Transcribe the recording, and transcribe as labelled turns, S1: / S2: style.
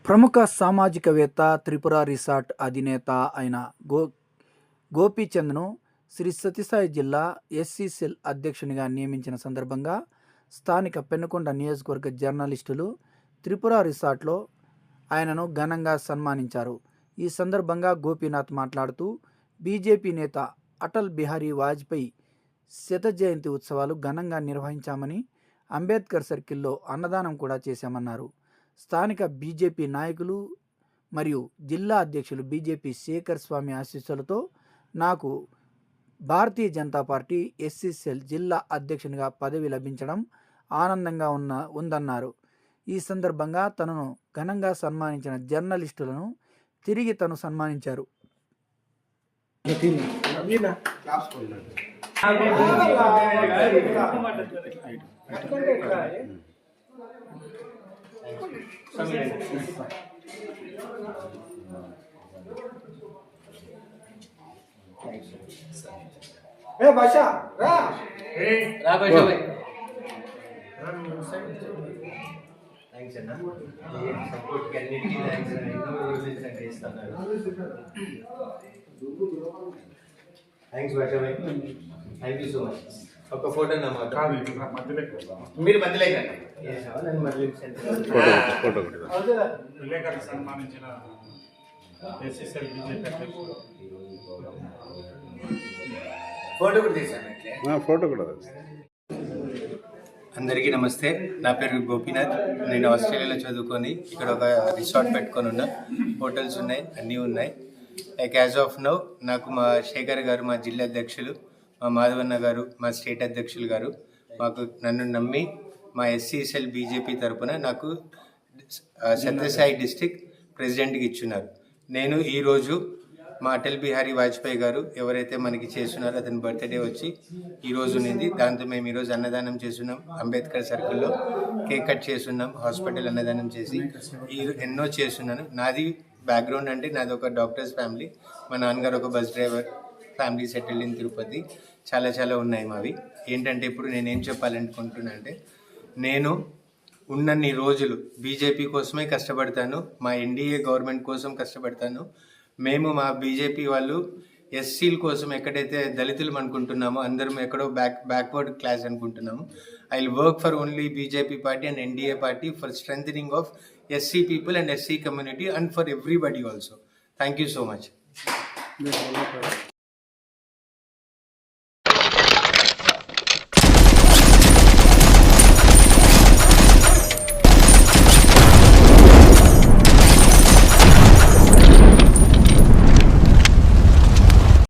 S1: ప్రముఖ సామాజికవేత్త, త్రిపుర రిసార్ట్ అధినేత అయిన గోపీచంద్ను శ్రీ సత్యసాయి జిల్లా ఎస్సీ సెల్ అధ్యక్షునిగా నియమించిన సందర్భంగా స్థానిక పెనుకొండ నియోజకవర్గ జర్నలిస్టులు త్రిపుర రిసార్ట్లో ఆయనను ఘనంగా సన్మానించారు. ఈ సందర్భంగా గోపీనాథ్ మాట్లాడుతూ బీజేపీ నేత అటల్ బిహారీ వాజ్పేయి శత జయంతి ఉత్సవాలు ఘనంగా నిర్వహించామని, అంబేద్కర్ సర్కిల్లో అన్నదానం కూడా చేశామన్నారు. స్థానిక బీజేపీ నాయకులు మరియు జిల్లా అధ్యక్షులు బీజేపీ శేఖర్ స్వామి ఆశీస్సులతో నాకు Bharatiya Janata party SC cell జిల్లా అధ్యక్షునిగా పదవి లభించడం ఆనందంగా ఉందన్నారు. ఈ సందర్భంగా తనను ఘనంగా సన్మానించిన జర్నలిస్టులను తిరిగి తను సన్మానించారు.
S2: భాషా రా భాషా థ్యాంక్స్ అన్న సపోర్ట్ కన్నిటికీ థ్యాంక్స్ థ్యాంక్స్ భాషా భాయ్, థ్యాంక్ యూ సో మచ్. ఒక ఫోటో మీరు మధ్యలో
S3: విలేకరులు సన్మానించిన ఎస్ఎస్ఎల్ బీజేపీ
S2: ఫోటో కూడా తీసాను.
S4: ఫోటో కూడా.
S2: అందరికీ నమస్తే. నా పేరు గోపీనాథ్. నేను ఆస్ట్రేలియాలో చదువుకొని ఇక్కడ ఒక రిసార్ట్ పెట్టుకొని ఉన్నా. హోటల్స్ ఉన్నాయి, అన్నీ ఉన్నాయి. లైక్ యాజ్ ఆఫ్ నౌ నాకు మా శేఖర్ గారు, మా జిల్లా అధ్యక్షులు, మా మాధవన్న గారు, మా స్టేట్ అధ్యక్షులు గారు నన్ను నమ్మి మా ఎస్సీఎస్ఎల్ బీజేపీ తరఫున నాకు సత్యసాయి డిస్ట్రిక్ట్ ప్రెసిడెంట్కి ఇచ్చున్నారు. నేను ఈరోజు మా అటల్ బిహారీ వాజ్పేయి గారు ఎవరైతే మనకి చేస్తున్నారో అతని బర్త్డే వచ్చి ఈరోజు ఉంది. దాంతో మేము ఈరోజు అన్నదానం చేస్తున్నాం. అంబేద్కర్ సర్కిల్లో కేక్ కట్ చేస్తున్నాం. హాస్పిటల్ అన్నదానం చేసి ఎన్నో చేస్తున్నాను. నాది బ్యాక్గ్రౌండ్ అంటే నాది ఒక డాక్టర్స్ ఫ్యామిలీ. మా నాన్నగారు ఒక bus driver, family settled in Tirupati. చాలా ఉన్నాయి మావి. ఏంటంటే ఇప్పుడు నేనేం చెప్పాలనుకుంటున్నా అంటే, నేను ఉన్నన్ని రోజులు బీజేపీ కోసమే కష్టపడతాను. మా ఎన్డీఏ గవర్నమెంట్ కోసం కష్టపడతాను. మేము మా బీజేపీ వాళ్ళు ఎస్సీల కోసం ఎక్కడైతే దళితులు అనుకుంటున్నామో, అందరం ఎక్కడో బ్యాక్వర్డ్ క్లాస్ అనుకుంటున్నాము. I will work for only BJP party and NDA party for strengthening of SC people and SC community and for everybody also. Thank you so much.